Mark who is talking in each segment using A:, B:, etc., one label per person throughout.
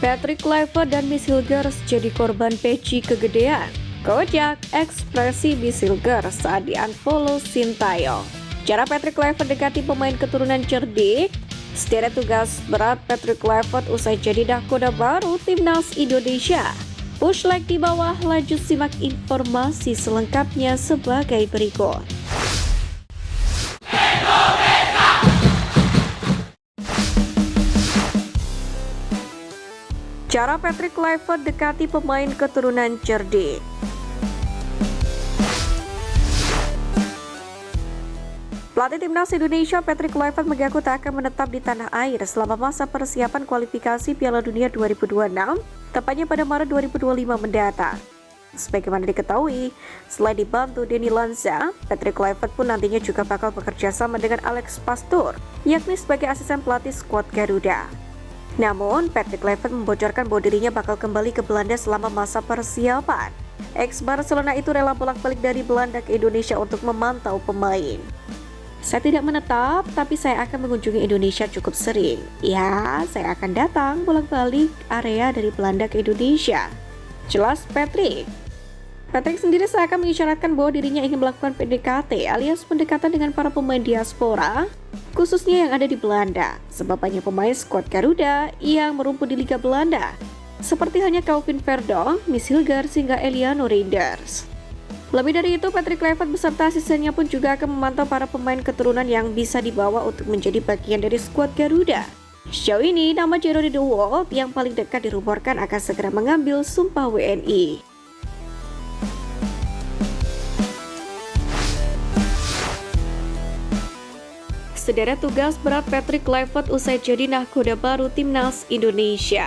A: Patrick Kluivert dan Miss Hilgers jadi korban peci kegedean. Kocak ekspresi Miss Hilgers saat di-unfollow Sintayong. Cara Patrick Kluivert dekati pemain keturunan cerdik. Sederet tugas berat Patrick Kluivert usai jadi nahkoda baru timnas Indonesia. Push like di bawah, lanjut simak informasi selengkapnya sebagai berikut. Cara Patrick Kluivert dekati pemain keturunan cerdik. Pelatih timnas Indonesia Patrick Kluivert mengaku tak akan menetap di tanah air selama masa persiapan kualifikasi Piala Dunia 2026, tepatnya pada Maret 2025 mendatang. Sebagaimana diketahui, selain dibantu Denny Lanza, Patrick Kluivert pun nantinya juga bakal bekerja sama dengan Alex Pastur, yakni sebagai asisten pelatih skuad Garuda. Namun, Patrick Kluivert membocorkan bahwa dirinya bakal kembali ke Belanda selama masa persiapan. Ex-Barcelona itu rela bolak-balik dari Belanda ke Indonesia untuk memantau pemain. Saya tidak menetap, tapi saya akan mengunjungi Indonesia cukup sering. Ya, saya akan datang bolak-balik area dari Belanda ke Indonesia. Jelas Patrick. Patrick sendiri seakan mengisyaratkan bahwa dirinya ingin melakukan PDKT alias pendekatan dengan para pemain diaspora, khususnya yang ada di Belanda, sebab banyak pemain skuad Garuda yang merumput di Liga Belanda, seperti hanya Calvin Verdonk, Miss Hilgers hingga Eliano Reinders. Lebih dari itu, Patrick Kluivert beserta asistennya pun juga akan memantau para pemain keturunan yang bisa dibawa untuk menjadi bagian dari skuad Garuda. Sejauh ini, nama Jeremy De Wolf yang paling dekat dirumorkan akan segera mengambil sumpah WNI. Sederet tugas berat Patrick Kluivert usai jadi nahkoda baru timnas Indonesia.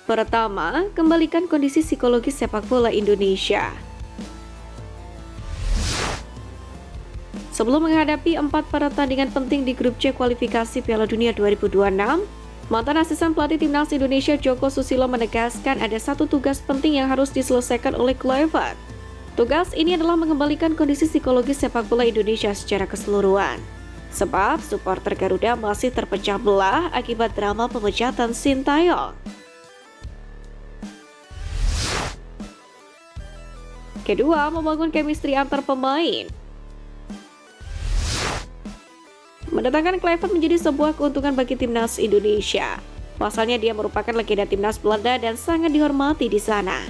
A: Pertama, kembalikan kondisi psikologis sepak bola Indonesia. Sebelum menghadapi 4 pertandingan penting di grup C kualifikasi Piala Dunia 2026, mantan asisten pelatih timnas Indonesia Joko Susilo menegaskan ada satu tugas penting yang harus diselesaikan oleh Kluivert. Tugas ini adalah mengembalikan kondisi psikologis sepak bola Indonesia secara keseluruhan. Sebab supporter Garuda masih terpecah belah akibat drama pemecatan Sintayong. Kedua, membangun chemistry antar pemain. Mendatangkan Kluivert menjadi sebuah keuntungan bagi timnas Indonesia. Pasalnya dia merupakan legenda timnas Belanda dan sangat dihormati di sana.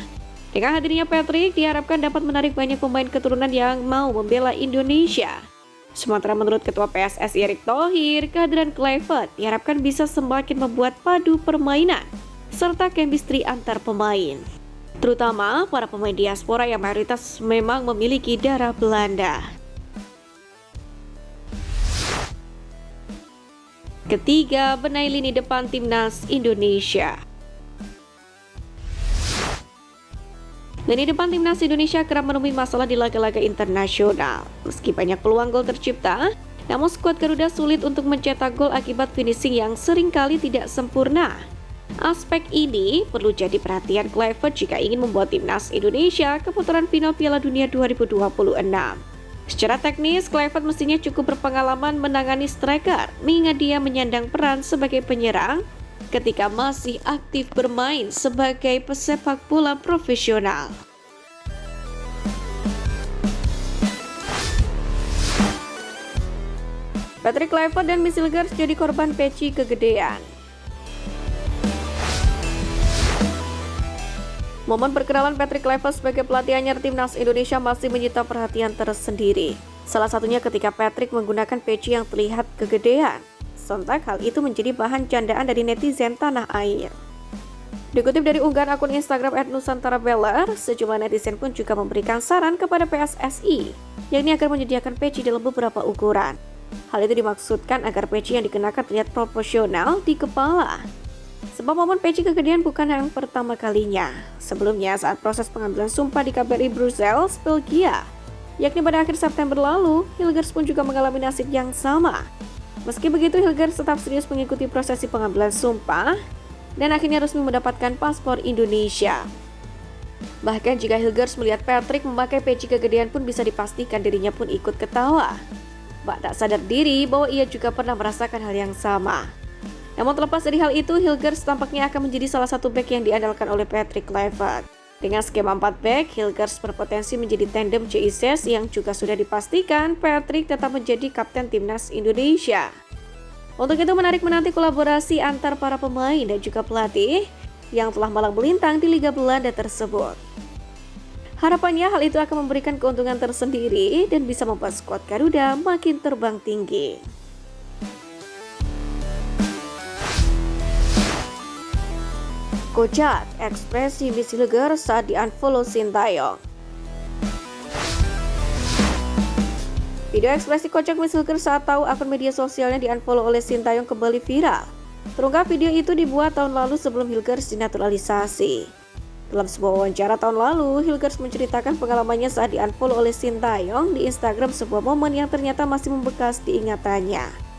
A: Dengan hadirnya Patrick, diharapkan dapat menarik banyak pemain keturunan yang mau membela Indonesia. Sementara menurut Ketua PSSI Erick Thohir, kehadiran Kluivert diharapkan bisa semakin membuat padu permainan serta chemistry antar pemain, terutama para pemain diaspora yang mayoritas memang memiliki darah Belanda. Ketiga, benahi lini depan timnas Indonesia. Lini depan timnas Indonesia kerap menemui masalah di laga-laga internasional. Meski banyak peluang gol tercipta, namun skuad Garuda sulit untuk mencetak gol akibat finishing yang seringkali tidak sempurna. Aspek ini perlu jadi perhatian Kluivert jika ingin membuat timnas Indonesia ke putaran final Piala Dunia 2026. Secara teknis, Kluivert mestinya cukup berpengalaman menangani striker, mengingat dia menyandang peran sebagai penyerang ketika masih aktif bermain sebagai pesepak bola profesional. Patrick Kluivert dan Miss Hilgers jadi korban peci kegedean. Momen perkenalan Patrick Kluivert sebagai pelatih anyar timnas Indonesia masih menyita perhatian tersendiri. Salah satunya ketika Patrick menggunakan peci yang terlihat kegedean. Sontak hal itu menjadi bahan candaan dari netizen tanah air. Dikutip dari unggahan akun Instagram @nusantarabeller, sejumlah netizen pun juga memberikan saran kepada PSSI, yakni agar menyediakan peci dalam beberapa ukuran. Hal itu dimaksudkan agar peci yang dikenakan terlihat proporsional di kepala. Sebab momen peci kegedean bukan yang pertama kalinya. Sebelumnya saat proses pengambilan sumpah di KBRI Brussels, Belgia, yakni pada akhir September lalu, Hilgers pun juga mengalami nasib yang sama. Meski begitu, Hilgers tetap serius mengikuti prosesi pengambilan sumpah dan akhirnya resmi mendapatkan paspor Indonesia. Bahkan jika Hilgers melihat Patrick memakai peci kegedean pun bisa dipastikan dirinya pun ikut ketawa. Bak tak sadar diri bahwa ia juga pernah merasakan hal yang sama. Namun terlepas dari hal itu, Hilgers tampaknya akan menjadi salah satu bek yang diandalkan oleh Patrick Kluivert. Dengan skema 4 bek, Hilgers berpotensi menjadi tandem Jesus yang juga sudah dipastikan Patrick tetap menjadi kapten timnas Indonesia. Untuk itu menarik menanti kolaborasi antar para pemain dan juga pelatih yang telah malang melintang di Liga Belanda tersebut. Harapannya hal itu akan memberikan keuntungan tersendiri dan bisa membuat skuad Garuda makin terbang tinggi. Kocak, ekspresi Miss Hilgers saat di-unfollow Sintayong. Video ekspresi kocak Miss Hilgers saat tahu akun media sosialnya di-unfollow oleh Sintayong kembali viral. Terungkap video itu dibuat tahun lalu sebelum Hilgers dinaturalisasi. Dalam sebuah wawancara tahun lalu, Hilgers menceritakan pengalamannya saat di-unfollow oleh Sintayong di Instagram, sebuah momen yang ternyata masih membekas di ingatannya.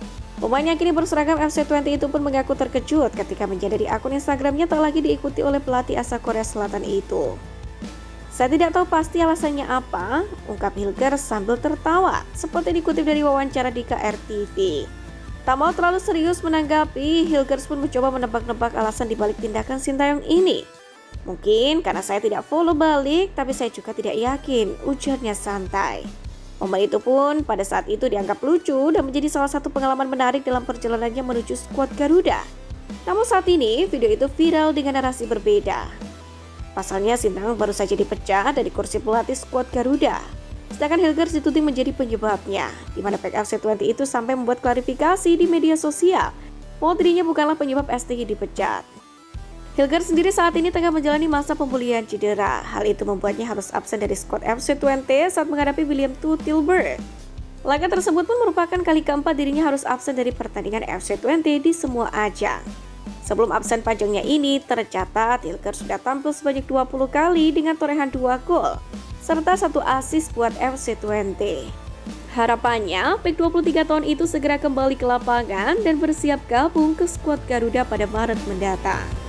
A: Pemain yang kini berseragam FC20 itu pun mengaku terkejut ketika menyadari akun Instagramnya tak lagi diikuti oleh pelatih asal Korea Selatan itu. Saya tidak tahu pasti alasannya apa, ungkap Hilgers sambil tertawa, seperti dikutip dari wawancara di KRTV. Tak mau terlalu serius menanggapi, Hilgers pun mencoba menebak-nebak alasan dibalik tindakan Sintayong ini. Mungkin karena saya tidak follow balik, tapi saya juga tidak yakin, ujarnya santai. Momen itu pun pada saat itu dianggap lucu dan menjadi salah satu pengalaman menarik dalam perjalanannya menuju skuad Garuda. Namun saat ini video itu viral dengan narasi berbeda. Pasalnya Sintayong baru saja dipecat dari kursi pelatih skuad Garuda. Sedangkan Hilgers dituding menjadi penyebabnya, di mana pihak FC20 itu sampai membuat klarifikasi di media sosial bahwa dirinya bukanlah penyebab STY dipecat. Hilgers sendiri saat ini tengah menjalani masa pemulihan cedera. Hal itu membuatnya harus absen dari skuad FC20 saat menghadapi William II Tilburg. Laga tersebut pun merupakan kali keempat dirinya harus absen dari pertandingan FC20 di semua ajang. Sebelum absen panjangnya ini, tercatat Hilgers sudah tampil sebanyak 20 kali dengan torehan 2 gol, serta 1 assist buat FC20. Harapannya, bek 23 tahun itu segera kembali ke lapangan dan bersiap gabung ke skuad Garuda pada Maret mendatang.